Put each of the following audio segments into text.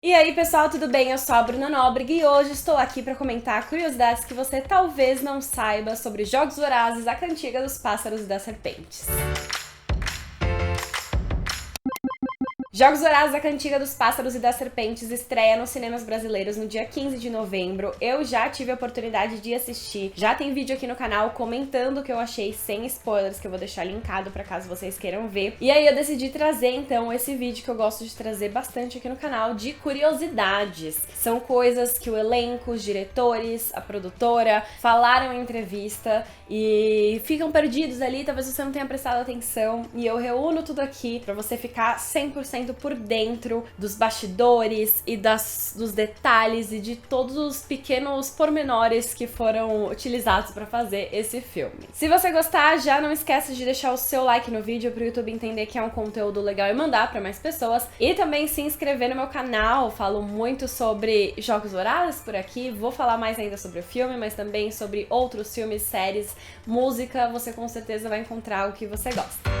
E aí pessoal, tudo bem? Eu sou a Bruna Nóbrega e hoje estou aqui para comentar curiosidades que você talvez não saiba sobre Jogos Vorazes, a cantiga dos pássaros e das serpentes. Jogos Vorazes, a Cantiga dos Pássaros e das Serpentes estreia nos cinemas brasileiros no dia 15 de novembro. Eu já tive a oportunidade de assistir, já tem vídeo aqui no canal comentando o que eu achei sem spoilers, que eu vou deixar linkado pra caso vocês queiram ver. E aí eu decidi trazer então esse vídeo que eu gosto de trazer bastante aqui no canal de curiosidades. São coisas que o elenco, os diretores, a produtora falaram em entrevista e ficam perdidos ali, talvez você não tenha prestado atenção, e eu reúno tudo aqui pra você ficar 100% por dentro dos bastidores e dos detalhes e de todos os pequenos pormenores que foram utilizados para fazer esse filme. Se você gostar, já não esquece de deixar o seu like no vídeo para o YouTube entender que é um conteúdo legal e mandar para mais pessoas. E também se inscrever no meu canal, falo muito sobre Jogos Vorazes por aqui, vou falar mais ainda sobre o filme, mas também sobre outros filmes, séries, música, você com certeza vai encontrar o que você gosta.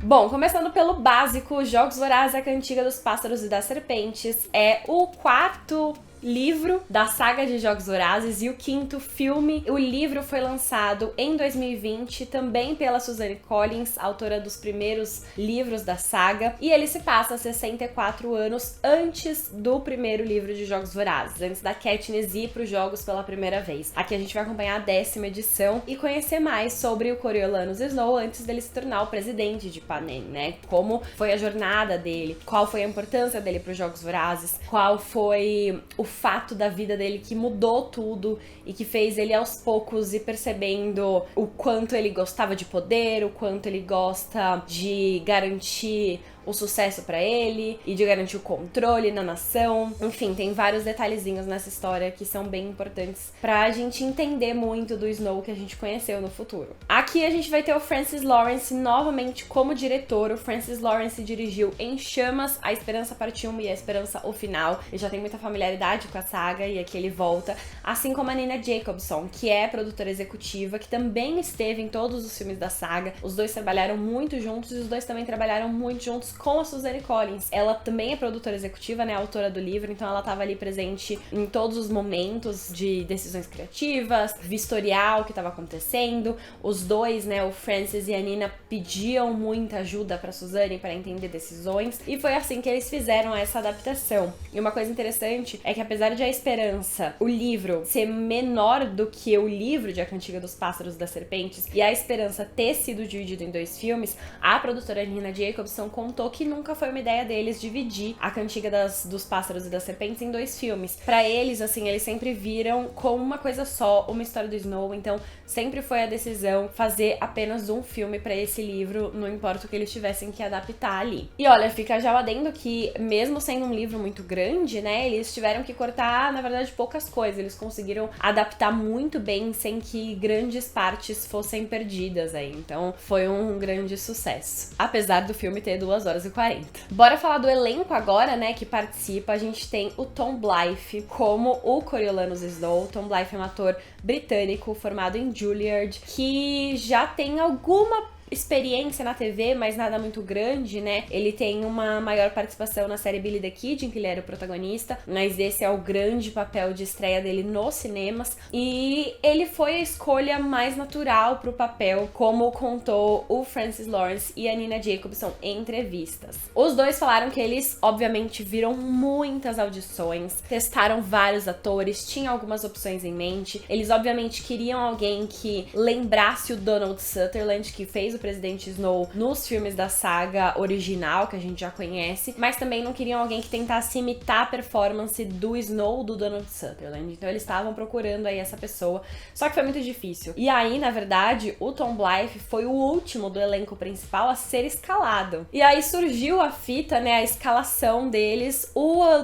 Bom, começando pelo básico, Jogos Vorazes, a Cantiga dos Pássaros e das Serpentes é o quarto livro da saga de Jogos Vorazes e o quinto filme. O livro foi lançado em 2020, também pela Suzanne Collins, autora dos primeiros livros da saga, e ele se passa 64 anos antes do primeiro livro de Jogos Vorazes, antes da Katniss ir para os jogos pela primeira vez. Aqui a gente vai acompanhar a 10ª edição e conhecer mais sobre o Coriolanus Snow antes dele se tornar o presidente de Panem, né? Como foi a jornada dele, qual foi a importância dele para os Jogos Vorazes, qual foi o fato da vida dele que mudou tudo e que fez ele aos poucos ir percebendo o quanto ele gostava de poder, o quanto ele gosta de garantir o sucesso pra ele e de garantir o controle na nação. Enfim, tem vários detalhezinhos nessa história que são bem importantes pra gente entender muito do Snow que a gente conheceu no futuro. Aqui a gente vai ter o Francis Lawrence novamente como diretor. O Francis Lawrence dirigiu Em Chamas, A Esperança Parte 1 e A Esperança o Final. Ele já tem muita familiaridade com a saga e aqui ele volta, assim como a Nina Jacobson, que é produtora executiva, que também esteve em todos os filmes da saga. Os dois trabalharam muito juntos e os dois também trabalharam muito juntos com a Suzanne Collins. Ela também é produtora executiva, né, autora do livro, então ela estava ali presente em todos os momentos de decisões criativas, vistorial que estava acontecendo. Os dois, né, o Francis e a Nina, pediam muita ajuda para Suzanne para entender decisões, e foi assim que eles fizeram essa adaptação. E uma coisa interessante é que apesar de A Esperança, o livro, ser menor do que o livro de A Cantiga dos Pássaros e das Serpentes e A Esperança ter sido dividido em 2 filmes, a produtora Nina Jacobson contou que nunca foi uma ideia deles dividir A Cantiga dos Pássaros e das Serpentes em 2 filmes. Pra eles, assim, eles sempre viram como uma coisa só, uma história do Snow, então sempre foi a decisão fazer apenas um filme pra esse livro, não importa o que eles tivessem que adaptar ali. E olha, fica já o adendo que, mesmo sendo um livro muito grande, né, eles tiveram que cortar, na verdade, poucas coisas. Eles conseguiram adaptar muito bem sem que grandes partes fossem perdidas aí. Então, foi um grande sucesso. Apesar do filme ter 2 horas e 40. Bora falar do elenco agora, né, que participa. A gente tem o Tom Blythe como o Coriolanus Snow. Tom Blythe é um ator britânico formado em Juilliard, que já tem alguma experiência na TV, mas nada muito grande, né? Ele tem uma maior participação na série Billy the Kid, em que ele era o protagonista, mas esse é o grande papel de estreia dele nos cinemas, e ele foi a escolha mais natural pro papel, como contou o Francis Lawrence e a Nina Jacobson em entrevistas. Os dois falaram que eles, obviamente, viram muitas audições, testaram vários atores, tinham algumas opções em mente. Eles, obviamente, queriam alguém que lembrasse o Donald Sutherland, que fez o presidente Snow nos filmes da saga original, que a gente já conhece, mas também não queriam alguém que tentasse imitar a performance do Snow do Donald Sutherland. Então eles estavam procurando aí essa pessoa, só que foi muito difícil. E aí, na verdade, o Tom Blythe foi o último do elenco principal a ser escalado. E aí surgiu a fita, né, a escalação deles.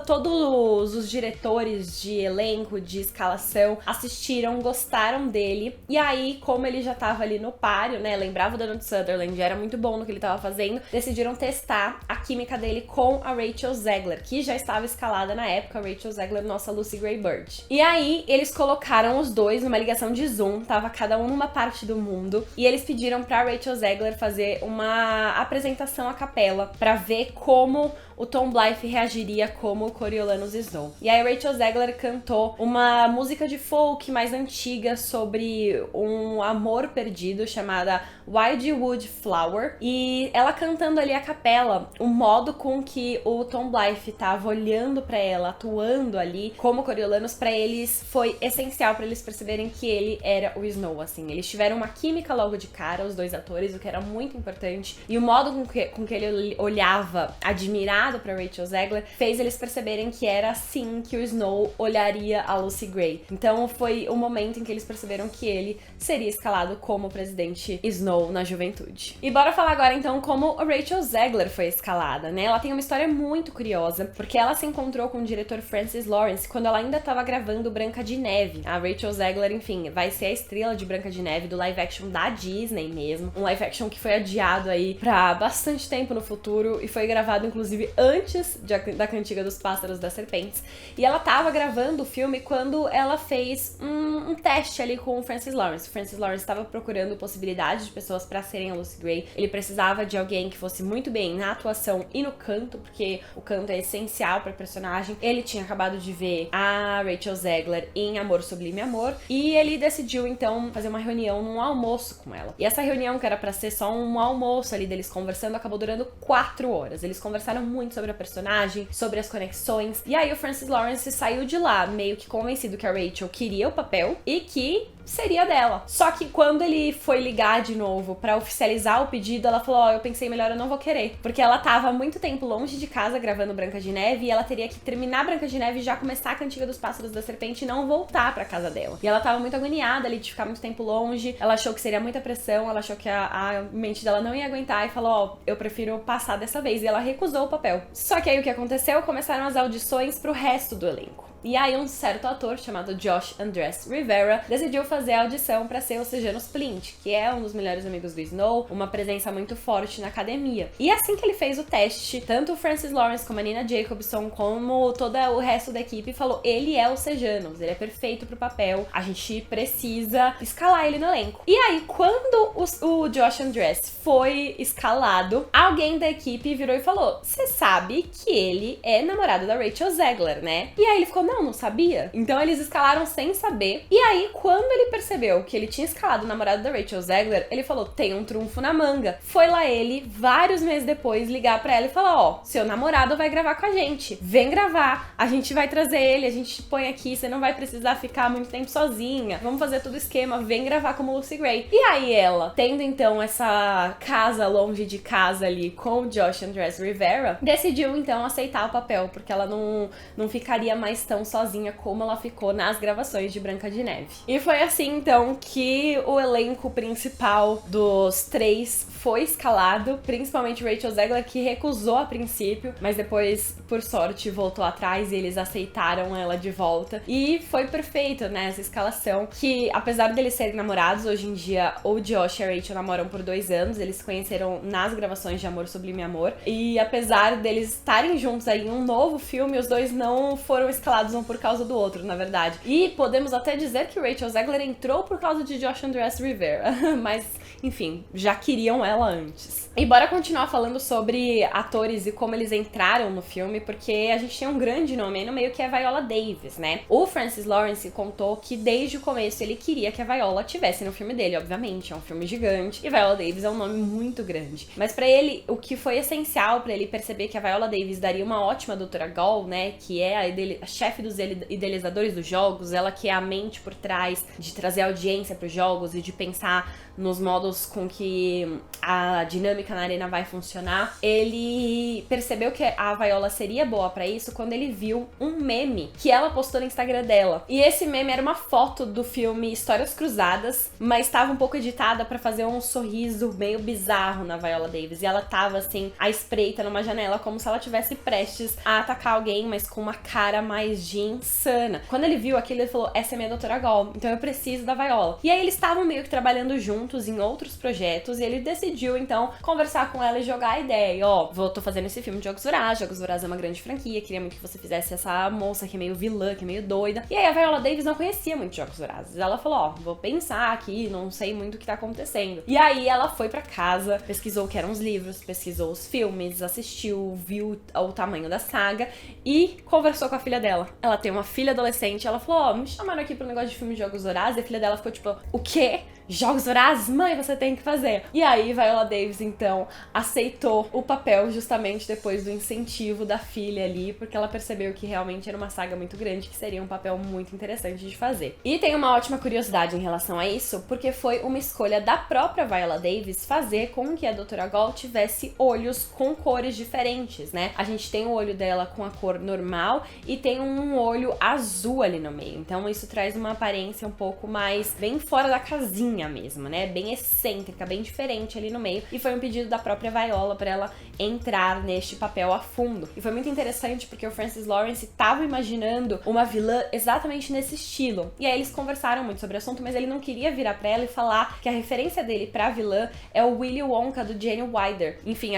Todos os diretores de elenco, de escalação, assistiram, gostaram dele. E aí, como ele já tava ali no páreo, né, lembrava o Donald Sutherland era muito bom no que ele tava fazendo, decidiram testar a química dele com a Rachel Zegler, que já estava escalada na época, a Rachel Zegler, nossa Lucy Gray Bird. E aí, eles colocaram os dois numa ligação de Zoom, tava cada um numa parte do mundo, e eles pediram pra Rachel Zegler fazer uma apresentação a capela pra ver como o Tom Blythe reagiria como Coriolanus Snow. E aí a Rachel Zegler cantou uma música de folk mais antiga sobre um amor perdido chamada Wildwood Flower, e ela cantando ali a capela, o modo com que o Tom Blythe tava olhando pra ela, atuando ali como Coriolanus, pra eles foi essencial pra eles perceberem que ele era o Snow, assim. Eles tiveram uma química logo de cara, os dois atores, o que era muito importante, e o modo com que ele olhava, admirado pra Rachel Zegler, fez eles perceberem que era assim que o Snow olharia a Lucy Gray. Então foi o momento em que eles perceberam que ele seria escalado como o presidente Snow na juventude. E bora falar agora então como a Rachel Zegler foi escalada, né? Ela tem uma história muito curiosa, porque ela se encontrou com o diretor Francis Lawrence quando ela ainda estava gravando Branca de Neve. A Rachel Zegler, enfim, vai ser a estrela de Branca de Neve do live action da Disney mesmo. Um live action que foi adiado aí pra bastante tempo no futuro e foi gravado inclusive antes da Cantiga dos Pássaros e das Serpentes. E ela tava gravando o filme quando ela fez um teste ali com o Francis Lawrence. O Francis Lawrence estava procurando possibilidades de pessoas pra serem a Lucy Gray. Ele precisava de alguém que fosse muito bem na atuação e no canto, porque o canto é essencial pra personagem. Ele tinha acabado de ver a Rachel Zegler em Amor Sublime Amor, e ele decidiu então fazer uma reunião num almoço com ela. E essa reunião, que era pra ser só um almoço ali deles conversando, acabou durando 4 horas. Eles conversaram muito sobre a personagem, sobre as conexões, e aí o Francis Lawrence saiu de lá meio que convencido que a Rachel queria o papel e que seria dela. Só que quando ele foi ligar de novo pra oficializar o pedido, ela falou, eu pensei melhor, eu não vou querer. Porque ela tava há muito tempo longe de casa gravando Branca de Neve, e ela teria que terminar Branca de Neve e já começar a Cantiga dos Pássaros da Serpente e não voltar pra casa dela. E ela tava muito agoniada ali de ficar muito tempo longe, ela achou que seria muita pressão, ela achou que a mente dela não ia aguentar e falou, eu prefiro passar dessa vez. E ela recusou o papel. Só que aí o que aconteceu? Começaram as audições pro resto do elenco. E aí um certo ator chamado Josh Andrés Rivera decidiu fazer a audição para ser o Sejanus Plint, que é um dos melhores amigos do Snow, uma presença muito forte na academia. E assim que ele fez o teste, tanto o Francis Lawrence como a Nina Jacobson, como todo o resto da equipe, falou, ele é o Sejanus, ele é perfeito pro papel, a gente precisa escalar ele no elenco. E aí, quando o Josh Andrés foi escalado, alguém da equipe virou e falou, você sabe que ele é namorado da Rachel Zegler, né? E aí ele ficou, não sabia. Então eles escalaram sem saber. E aí, quando ele percebeu que ele tinha escalado o namorado da Rachel Zegler, ele falou, tem um trunfo na manga. Foi lá ele, vários meses depois, ligar pra ela e falar, ó, seu namorado vai gravar com a gente. Vem gravar, a gente vai trazer ele, a gente põe aqui, você não vai precisar ficar muito tempo sozinha. Vamos fazer todo o esquema, vem gravar como Lucy Gray. E aí ela, tendo então essa casa longe de casa ali com o Josh Andrés Rivera, decidiu então aceitar o papel, porque ela não ficaria mais tão sozinha como ela ficou nas gravações de Branca de Neve. E foi assim então que o elenco principal dos 3 foi escalado, principalmente Rachel Zegler, que recusou a princípio, mas depois, por sorte, voltou atrás e eles aceitaram ela de volta. E foi perfeito, né, essa escalação, que apesar deles serem namorados, hoje em dia o Josh e a Rachel namoram por 2 anos, eles se conheceram nas gravações de Amor Sublime Amor, e apesar deles estarem juntos aí em um novo filme, os dois não foram escalados um por causa do outro, na verdade. E podemos até dizer que Rachel Zegler entrou por causa de Josh Andrés Rivera, mas enfim, já queriam ela antes. E bora continuar falando sobre atores e como eles entraram no filme, porque a gente tem um grande nome aí no meio, que é a Viola Davis, né? O Francis Lawrence contou que desde o começo ele queria que a Viola tivesse no filme dele, obviamente, é um filme gigante, e Viola Davis é um nome muito grande. Mas pra ele, o que foi essencial pra ele perceber que a Viola Davis daria uma ótima Doutora Gall, né, que é a chefe dos idealizadores dos jogos, ela que é a mente por trás de trazer audiência pros jogos e de pensar nos modos com que a dinâmica na arena vai funcionar, ele percebeu que a Viola seria boa pra isso quando ele viu um meme que ela postou no Instagram dela. E esse meme era uma foto do filme Histórias Cruzadas, mas estava um pouco editada pra fazer um sorriso meio bizarro na Viola Davis. E ela tava assim, à espreita numa janela, como se ela tivesse prestes a atacar alguém, mas com uma cara mais energia insana. Quando ele viu aquilo, ele falou, essa é minha Doutora Gall, então eu preciso da Viola. E aí eles estavam meio que trabalhando juntos em outros projetos, e ele decidiu, então, conversar com ela e jogar a ideia. Tô fazendo esse filme de Jogos Vorazes. Jogos Vorazes é uma grande franquia, queria muito que você fizesse essa moça que é meio vilã, que é meio doida. E aí a Viola Davis não conhecia muito Jogos Vorazes. Ela falou, vou pensar aqui, não sei muito o que tá acontecendo. E aí ela foi pra casa, pesquisou o que eram os livros, pesquisou os filmes, assistiu, viu o tamanho da saga e conversou com a filha dela. Ela tem uma filha adolescente, ela falou, me chamaram aqui pro negócio de filme de Jogos Vorazes, e a filha dela ficou tipo, o quê? Jogos Vorazes? Mãe, você tem que fazer. E aí Viola Davis, então, aceitou o papel justamente depois do incentivo da filha ali, porque ela percebeu que realmente era uma saga muito grande, que seria um papel muito interessante de fazer. E tem uma ótima curiosidade em relação a isso, porque foi uma escolha da própria Viola Davis fazer com que a Doutora Gall tivesse olhos com cores diferentes, né? A gente tem o olho dela com a cor normal e tem um olho azul ali no meio. Então isso traz uma aparência um pouco mais bem fora da casinha mesmo, né? Bem excêntrica, bem diferente ali no meio. E foi um pedido da própria Viola pra ela entrar neste papel a fundo. E foi muito interessante porque o Francis Lawrence estava imaginando uma vilã exatamente nesse estilo. E aí eles conversaram muito sobre o assunto, mas ele não queria virar pra ela e falar que a referência dele pra vilã é o Willy Wonka do Gene Wilder. Enfim,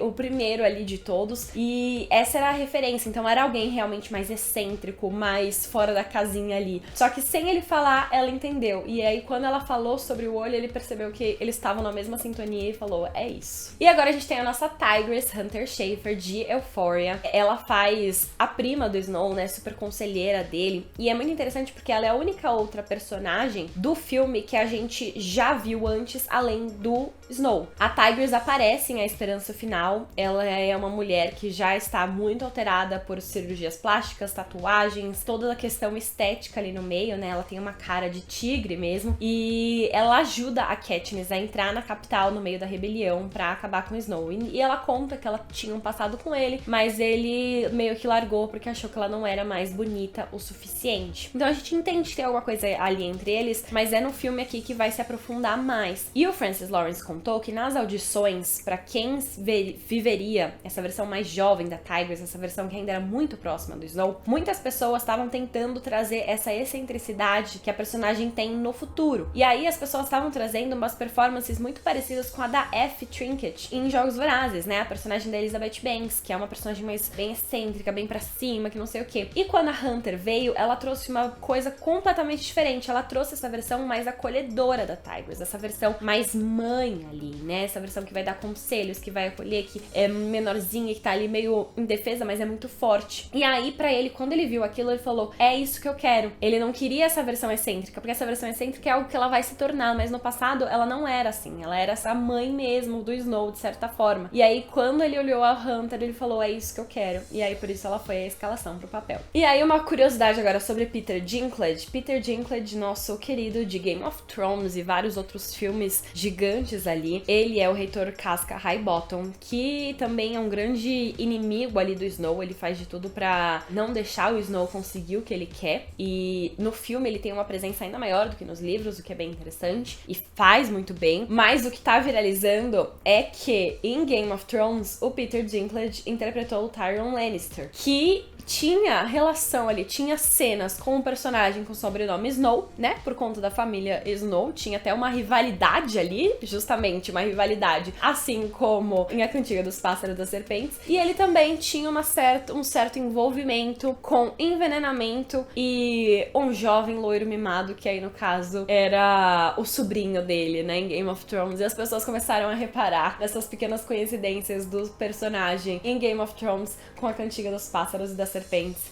o primeiro ali de todos. E essa era a referência. Então era alguém realmente mais excêntrico, mais fora da casinha ali. Só que sem ele falar, ela entendeu. E aí quando ela falou sobre o olho, ele percebeu que eles estavam na mesma sintonia e falou, é isso. E agora a gente tem a nossa Tigress Hunter Schafer de Euphoria. Ela faz a prima do Snow, né, super conselheira dele, e é muito interessante porque ela é a única outra personagem do filme que a gente já viu antes, além do Snow. A Tigress aparece em A Esperança Final. Ela é uma mulher que já está muito alterada por cirurgias plásticas, tatuagens, toda a questão estética ali no meio, né, ela tem uma cara de tigre mesmo, e ela ajuda a Katniss a entrar na capital no meio da rebelião pra acabar com o Snow. E ela conta que ela tinha um passado com ele, mas ele meio que largou porque achou que ela não era mais bonita o suficiente. Então a gente entende que tem alguma coisa ali entre eles, mas é no filme aqui que vai se aprofundar mais. E o Francis Lawrence contou que nas audições, pra quem viveria essa versão mais jovem da Tigress, essa versão que ainda era muito próxima do Snow, muitas pessoas estavam tentando trazer essa excentricidade que a personagem tem no futuro. E aí as pessoas estavam trazendo umas performances muito parecidas com a da F. Trinket em Jogos Vorazes, né? A personagem da Elizabeth Banks, que é uma personagem mais bem excêntrica, bem pra cima, que não sei o quê. E quando a Hunter veio, ela trouxe uma coisa completamente diferente. Ela trouxe essa versão mais acolhedora da Tigress, essa versão mais mãe ali, né? Essa versão que vai dar conselhos, que vai acolher, que é menorzinha, que tá ali meio indefesa, mas é muito forte. E aí, pra ele, quando ele viu aquilo, ele falou, é isso que eu quero. Ele não queria essa versão excêntrica, porque essa versão excêntrica é algo que ela vai se tornar, mas no passado ela não era assim, ela era essa mãe mesmo do Snow, de certa forma. E aí quando ele olhou a Hunter, ele falou, é isso que eu quero. E aí por isso ela foi a escalação pro papel. E aí uma curiosidade agora sobre Peter Dinklage. Peter Dinklage, nosso querido de Game of Thrones e vários outros filmes gigantes ali. Ele é o Reitor Casca Highbottom, que também é um grande inimigo ali do Snow. Ele faz de tudo pra não deixar o Snow conseguir o que ele quer. E no filme ele tem uma presença ainda maior do que nos livros, o que é bem interessante e faz muito bem. Mas o que tá viralizando é que em Game of Thrones o Peter Dinklage interpretou o Tyrion Lannister, que tinha relação ali, tinha cenas com um personagem com o sobrenome Snow, né, por conta da família Snow, tinha até uma rivalidade ali, justamente uma rivalidade, assim como em A Cantiga dos Pássaros e das Serpentes, e ele também tinha um certo envolvimento com envenenamento e um jovem loiro mimado, que aí no caso era o sobrinho dele, né, em Game of Thrones, e as pessoas começaram a reparar nessas pequenas coincidências do personagem em Game of Thrones com A Cantiga dos Pássaros e das Serpentes.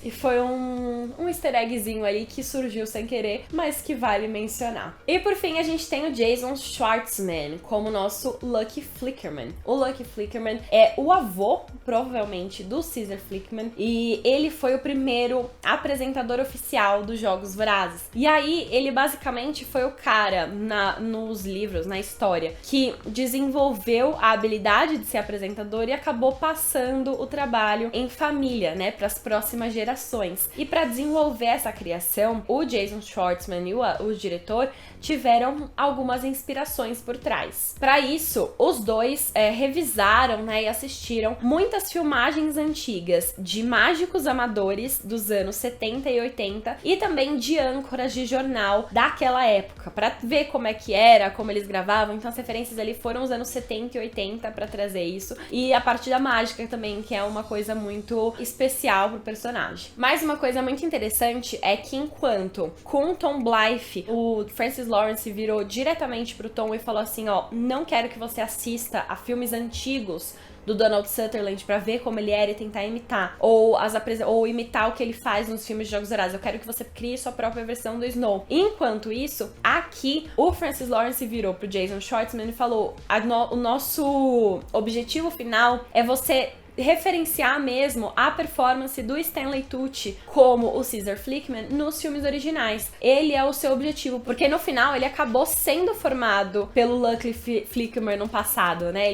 E foi um easter eggzinho ali que surgiu sem querer, mas que vale mencionar. E por fim, a gente tem o Jason Schwartzman como nosso Lucky Flickerman. O Lucky Flickerman é o avô, provavelmente, do Caesar Flickman, e ele foi o primeiro apresentador oficial dos Jogos Vorazes. E aí, ele basicamente foi o cara nos livros, na história, que desenvolveu a habilidade de ser apresentador e acabou passando o trabalho em família, né, para as próximas próximas gerações. E para desenvolver essa criação, o Jason Schwartzman e o diretor tiveram algumas inspirações por trás. Para isso, os dois revisaram, né, e assistiram muitas filmagens antigas de mágicos amadores dos anos 70 e 80 e também de âncoras de jornal daquela época, para ver como é que era, como eles gravavam. Então as referências ali foram os anos 70 e 80 para trazer isso, e a parte da mágica também, que é uma coisa muito especial pro personagem. Mas uma coisa muito interessante é que enquanto com Tom Blythe, o Francis Lawrence virou diretamente pro Tom e falou assim, ó, não quero que você assista a filmes antigos do Donald Sutherland pra ver como ele era e tentar imitar, ou imitar o que ele faz nos filmes de Jogos Vorazes. Eu quero que você crie sua própria versão do Snow. Enquanto isso, aqui, o Francis Lawrence virou pro Jason Schwartzman e falou, o nosso objetivo final é você referenciar mesmo a performance do Stanley Tucci como o Caesar Flickman nos filmes originais. Ele é o seu objetivo, porque no final ele acabou sendo formado pelo Lucky Flickman no passado, né?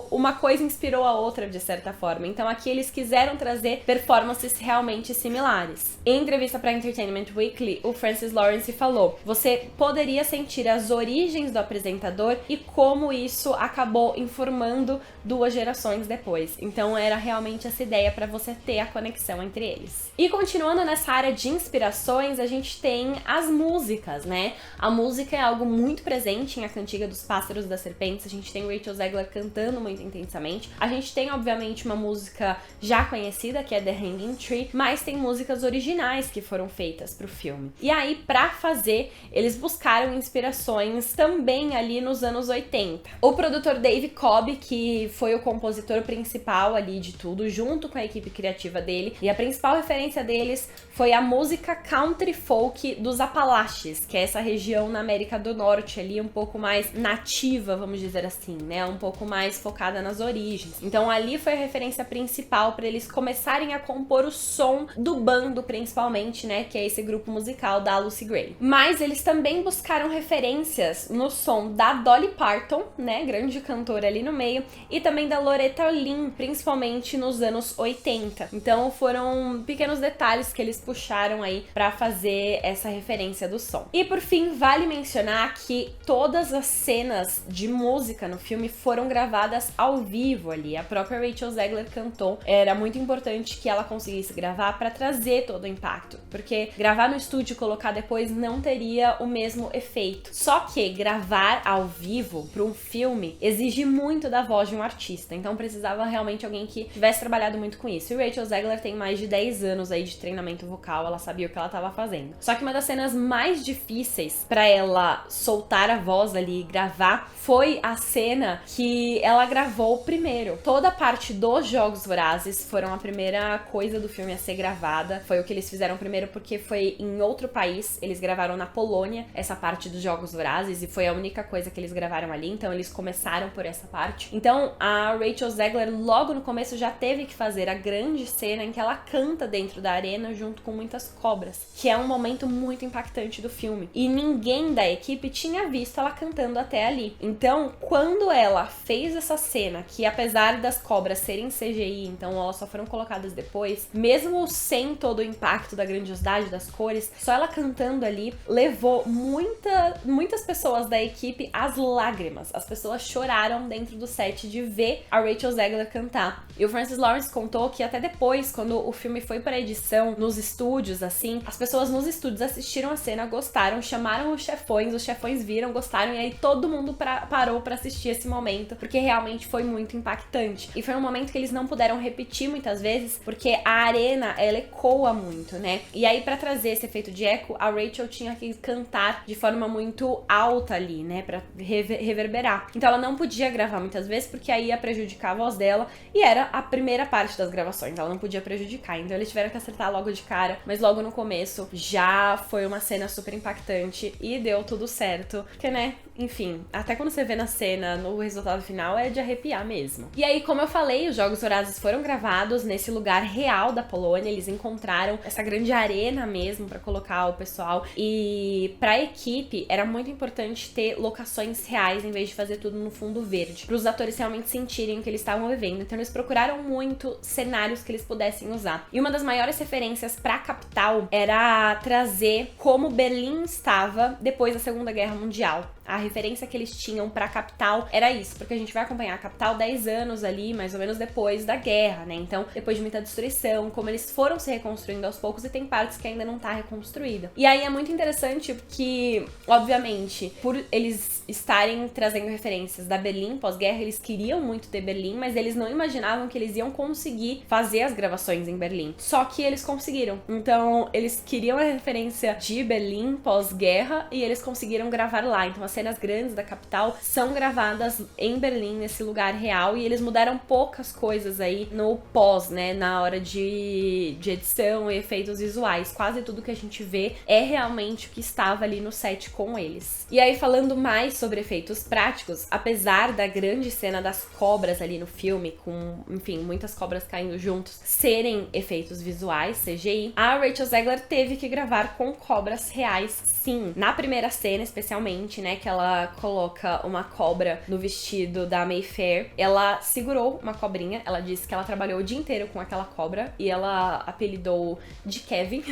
Uma coisa inspirou a outra de certa forma. Então aqui eles quiseram trazer performances realmente similares. Em entrevista para Entertainment Weekly, o Francis Lawrence falou: você poderia sentir as origens do apresentador e como isso acabou informando 2 gerações depois. Então era realmente essa ideia para você ter a conexão entre eles. E continuando nessa área de inspirações, a gente tem as músicas, né? A música é algo muito presente em A Cantiga dos Pássaros e das Serpentes. A gente tem Rachel Zegler cantando muito intensamente. A gente tem, obviamente, uma música já conhecida, que é The Hanging Tree, mas tem músicas originais que foram feitas pro filme. E aí, pra fazer, eles buscaram inspirações também ali nos anos 80. O produtor Dave Cobb, que foi o compositor principal ali de tudo, junto com a equipe criativa dele, e a principal referência deles foi a música country folk dos Apalaches, que é essa região na América do Norte ali, um pouco mais nativa, vamos dizer assim, né, um pouco mais focada nas origens. Então ali foi a referência principal para eles começarem a compor o som do bando, principalmente, né, que é esse grupo musical da Lucy Gray. Mas eles também buscaram referências no som da Dolly Parton, né, grande cantora ali no meio, e também da Loretta Lynn, principalmente nos anos 80. Então foram pequenos detalhes que eles puxaram aí pra fazer essa referência do som. E por fim, vale mencionar que todas as cenas de música no filme foram gravadas ao vivo ali. A própria Rachel Zegler cantou. Era muito importante que ela conseguisse gravar pra trazer todo o impacto, porque gravar no estúdio e colocar depois não teria o mesmo efeito. Só que gravar ao vivo pra um filme exige muito da voz de um artista, então precisava realmente alguém que tivesse trabalhado muito com isso. E Rachel Zegler tem mais de 10 anos aí de treinamento vocal, ela sabia o que ela estava fazendo. Só que uma das cenas mais difíceis para ela soltar a voz ali e gravar foi a cena que ela gravou primeiro. Toda a parte dos Jogos Vorazes foram a primeira coisa do filme a ser gravada. Foi o que eles fizeram primeiro porque foi em outro país. Eles gravaram na Polônia essa parte dos Jogos Vorazes e foi a única coisa que eles gravaram ali, então eles começaram por essa parte. Então a Rachel Zegler logo no começo já teve que fazer a grande cena em que ela canta dentro da arena junto com muitas cobras, que é um momento muito impactante do filme. E ninguém da equipe tinha visto ela cantando até ali. Então, quando ela fez essa cena, que apesar das cobras serem CGI, então elas só foram colocadas depois, mesmo sem todo o impacto da grandiosidade das cores, só ela cantando ali levou muitas pessoas da equipe às lágrimas. As pessoas choraram dentro do set de ver a Rachel Zegler cantar. E o Francis Lawrence contou que até depois, quando o filme foi para edição nos estúdios, assim, as pessoas nos estúdios assistiram a cena, gostaram, chamaram os chefões viram, gostaram, e aí todo mundo parou para assistir esse momento, porque realmente foi muito impactante. E foi um momento que eles não puderam repetir muitas vezes, porque a arena, ela ecoa muito, né? E aí, para trazer esse efeito de eco, a Rachel tinha que cantar de forma muito alta ali, né, pra reverberar. Então ela não podia gravar muitas vezes, porque aí ia prejudicar a voz dela, e era a primeira parte das gravações, ela não podia prejudicar. Então eles tiveram que acertar logo de cara, mas logo no começo já foi uma cena super impactante e deu tudo certo, porque, né, enfim, até quando você vê na cena, no resultado final, é de arrepiar mesmo. E aí, como eu falei, os Jogos Vorazes foram gravados nesse lugar real da Polônia, eles encontraram essa grande arena mesmo pra colocar o pessoal, e pra equipe era muito importante ter locações reais em vez de fazer tudo no fundo verde, para os atores realmente sentirem o que eles estavam vivendo. Então eles procuraram muito cenários que eles pudessem usar. E uma das maiores referências pra capital era trazer como Berlim estava depois da Segunda Guerra Mundial. A referência que eles tinham pra capital era isso, porque a gente vai acompanhar a capital 10 anos ali, mais ou menos depois da guerra, né? Então, depois de muita destruição, como eles foram se reconstruindo aos poucos, e tem partes que ainda não tá reconstruída. E aí é muito interessante porque, obviamente, por eles estarem trazendo referências da Berlim pós-guerra, eles queriam muito ter Berlim, mas eles não imaginavam que eles iam conseguir fazer as gravações em Berlim. Só que eles conseguiram. Então, eles queriam a referência de Berlim pós-guerra e eles conseguiram gravar lá. Então, as cenas grandes da capital são gravadas em Berlim, nesse lugar real, e eles mudaram poucas coisas aí no pós, né, na hora de edição e efeitos visuais. Quase tudo que a gente vê é realmente o que estava ali no set com eles. E aí, falando mais sobre efeitos práticos, apesar da grande cena das cobras ali no filme, com, enfim, muitas cobras caindo juntos, serem efeitos visuais, CGI, a Rachel Zegler teve que gravar com cobras reais, sim. Na primeira cena, especialmente, né, que ela coloca uma cobra no vestido da Mayfair, ela segurou uma cobrinha, ela disse que ela trabalhou o dia inteiro com aquela cobra e ela apelidou de Kevin.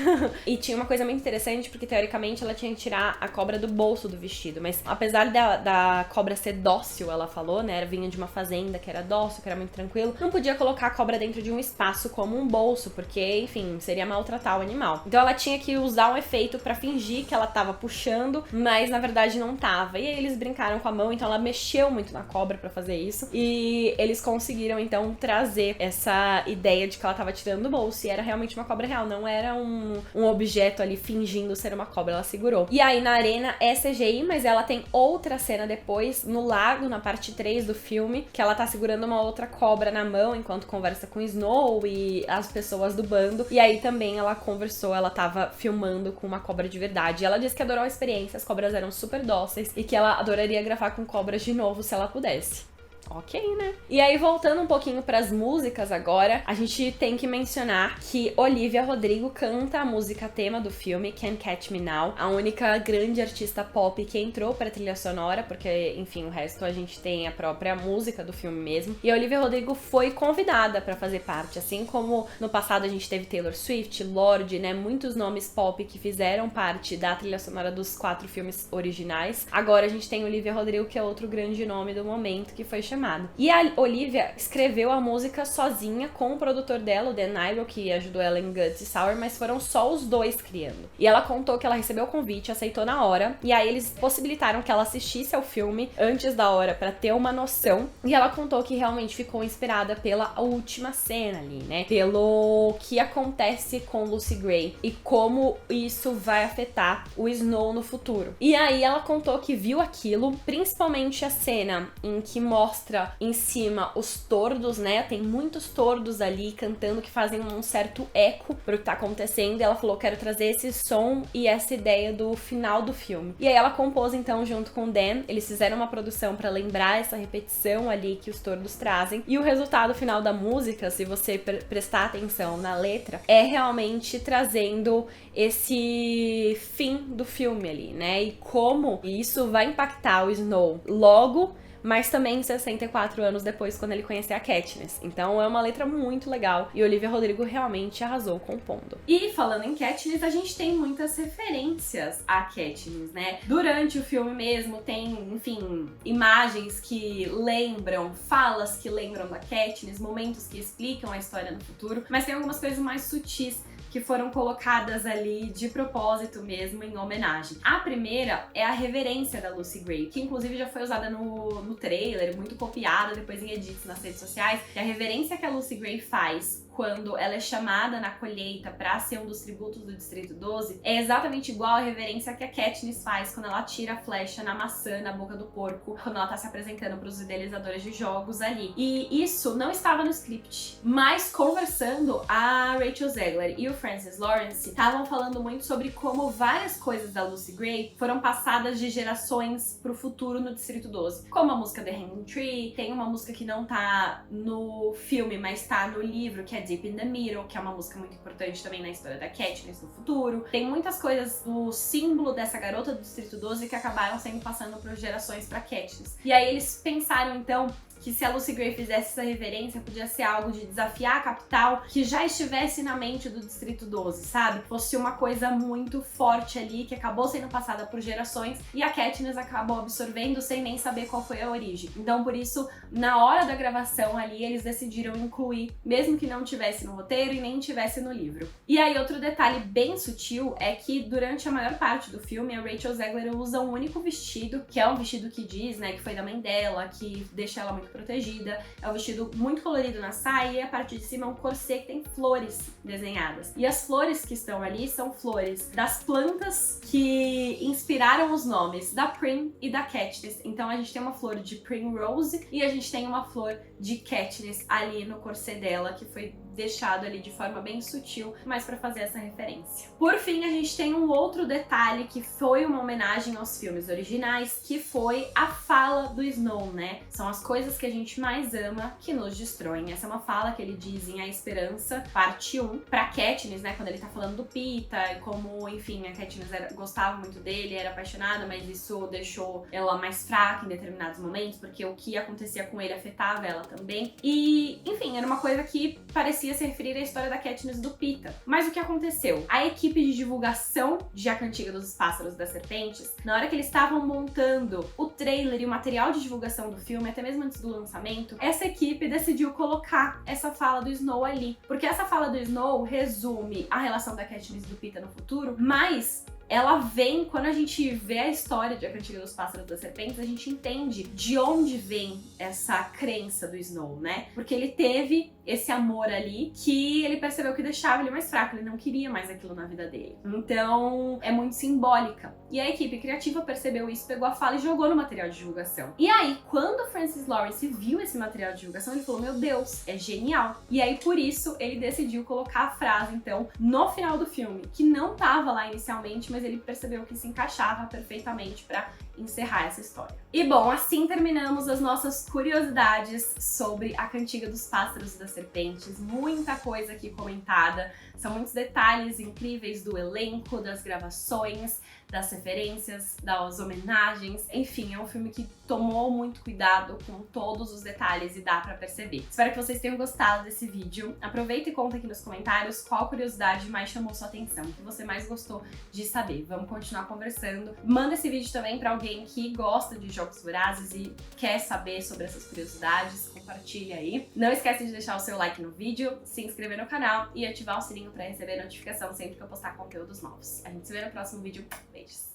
E tinha uma coisa muito interessante, porque teoricamente ela tinha que tirar a cobra do bolso do vestido, mas apesar da cobra ser dócil, ela falou, né, ela vinha de uma fazenda que era dócil, que era muito tranquilo, não podia colocar a cobra dentro de um espaço como um bolso, porque, enfim, seria maltratar o animal. Então ela tinha que usar um efeito pra fingir que ela tava puxando, mas na verdade não tava. E aí eles brincaram com a mão, então ela mexeu muito na cobra pra fazer isso. E eles conseguiram, então, trazer essa ideia de que ela tava tirando do bolso. E era realmente uma cobra real, não era um objeto ali fingindo ser uma cobra, ela segurou. E aí na arena é CGI, mas ela tem outra cena depois, no lago, na parte 3 do filme, que ela tá segurando uma outra cobra na mão enquanto conversa com Snow e as pessoas do bando. E aí também ela conversou, ela tava filmando com uma cobra de verdade. E ela disse que adorou a experiência, as cobras eram super dóceis e que ela adoraria gravar com cobras de novo se ela pudesse. Ok, né? E aí, voltando um pouquinho pras músicas agora, a gente tem que mencionar que Olivia Rodrigo canta a música tema do filme, Can't Catch Me Now, a única grande artista pop que entrou pra trilha sonora, porque, enfim, o resto a gente tem a própria música do filme mesmo. E a Olivia Rodrigo foi convidada pra fazer parte, assim como no passado a gente teve Taylor Swift, Lorde, né, muitos nomes pop que fizeram parte da trilha sonora dos 4 filmes originais. Agora a gente tem Olivia Rodrigo, que é outro grande nome do momento, que foi chamado. E a Olivia escreveu a música sozinha com o produtor dela, o Dan Nigro, que ajudou ela em Guts e Sour, mas foram só os dois criando. E ela contou que ela recebeu o convite, aceitou na hora, e aí eles possibilitaram que ela assistisse ao filme antes da hora pra ter uma noção. E ela contou que realmente ficou inspirada pela última cena ali, né? Pelo que acontece com Lucy Gray e como isso vai afetar o Snow no futuro. E aí ela contou que viu aquilo, principalmente a cena em que mostra em cima os tordos, né? Tem muitos tordos ali cantando que fazem um certo eco pro que tá acontecendo. E ela falou, quero trazer esse som e essa ideia do final do filme. E aí ela compôs então junto com o Dan. Eles fizeram uma produção pra lembrar essa repetição ali que os tordos trazem. E o resultado final da música, se você prestar atenção na letra, é realmente trazendo esse fim do filme ali, né? E como isso vai impactar o Snow logo, mas também 64 anos depois, quando ele conhecer a Katniss. Então é uma letra muito legal e Olivia Rodrigo realmente arrasou compondo. E falando em Katniss, a gente tem muitas referências a Katniss, né? Durante o filme mesmo tem, enfim, imagens que lembram, falas que lembram da Katniss, momentos que explicam a história no futuro, mas tem algumas coisas mais sutis que foram colocadas ali de propósito mesmo, em homenagem. A primeira é a reverência da Lucy Gray, que inclusive já foi usada no trailer, muito copiada depois em edits nas redes sociais, que é a reverência que a Lucy Gray faz quando ela é chamada na colheita pra ser um dos tributos do Distrito 12, é exatamente igual a reverência que a Katniss faz quando ela tira a flecha na maçã, na boca do porco, quando ela tá se apresentando pros idealizadores de jogos ali. E isso não estava no script, mas conversando, a Rachel Zegler e o Francis Lawrence estavam falando muito sobre como várias coisas da Lucy Gray foram passadas de gerações pro futuro no Distrito 12. Como a música The Hanging Tree, tem uma música que não tá no filme, mas tá no livro, que é Deep in the Middle, que é uma música muito importante também na história da Katniss no futuro. Tem muitas coisas do símbolo dessa garota do Distrito 12 que acabaram sendo passando por gerações pra Katniss. E aí eles pensaram então que se a Lucy Gray fizesse essa reverência, podia ser algo de desafiar a capital que já estivesse na mente do Distrito 12, sabe? Fosse uma coisa muito forte ali, que acabou sendo passada por gerações e a Katniss acabou absorvendo sem nem saber qual foi a origem. Então, por isso, na hora da gravação ali, eles decidiram incluir, mesmo que não tivesse no roteiro e nem tivesse no livro. E aí, outro detalhe bem sutil é que durante a maior parte do filme, a Rachel Zegler usa um único vestido, que é um vestido que diz, né, que foi da mãe dela, que deixa ela muito protegida. É um vestido muito colorido na saia e a parte de cima é um corset que tem flores desenhadas. E as flores que estão ali são flores das plantas que inspiraram os nomes da Prim e da Katniss. Então a gente tem uma flor de Primrose e a gente tem uma flor de Katniss ali no corset dela, que foi deixado ali de forma bem sutil, mas para fazer essa referência. Por fim, a gente tem um outro detalhe que foi uma homenagem aos filmes originais, que foi a fala do Snow, né? São as coisas que a gente mais ama que nos destroem. Essa é uma fala que ele diz em A Esperança, parte 1, pra Katniss, né? Quando ele tá falando do Pita e como, enfim, a Katniss gostava muito dele, era apaixonada, mas isso deixou ela mais fraca em determinados momentos, porque o que acontecia com ele afetava ela também. E, enfim, era uma coisa que parecia se referir à história da Katniss e do Pita. Mas o que aconteceu? A equipe de divulgação de A Cantiga dos Pássaros e das Serpentes, na hora que eles estavam montando o trailer e o material de divulgação do filme, até mesmo antes do lançamento, essa equipe decidiu colocar essa fala do Snow ali. Porque essa fala do Snow resume a relação da Katniss e do Pita no futuro, mas ela vem, quando a gente vê a história de A Cantiga dos Pássaros e das Serpentes, a gente entende de onde vem essa crença do Snow, né? Porque ele teve esse amor ali que ele percebeu que deixava ele mais fraco, ele não queria mais aquilo na vida dele. Então, é muito simbólica. E a equipe criativa percebeu isso, pegou a fala e jogou no material de divulgação. E aí, quando o Francis Lawrence viu esse material de divulgação, ele falou, meu Deus, é genial. E aí, por isso, ele decidiu colocar a frase, então, no final do filme, que não tava lá inicialmente, mas ele percebeu que se encaixava perfeitamente pra encerrar essa história. E bom, assim terminamos as nossas curiosidades sobre A Cantiga dos Pássaros e das Serpentes. Muita coisa aqui comentada, são muitos detalhes incríveis do elenco, das gravações, das referências, das homenagens, enfim, é um filme que tomou muito cuidado com todos os detalhes e dá pra perceber. Espero que vocês tenham gostado desse vídeo. Aproveita e conta aqui nos comentários qual curiosidade mais chamou sua atenção, o que você mais gostou de saber. Vamos continuar conversando. Manda esse vídeo também pra alguém que gosta de Jogos Vorazes e quer saber sobre essas curiosidades, compartilha aí. Não esquece de deixar o seu like no vídeo, se inscrever no canal e ativar o sininho pra receber notificação sempre que eu postar conteúdos novos. A gente se vê no próximo vídeo. Beijos!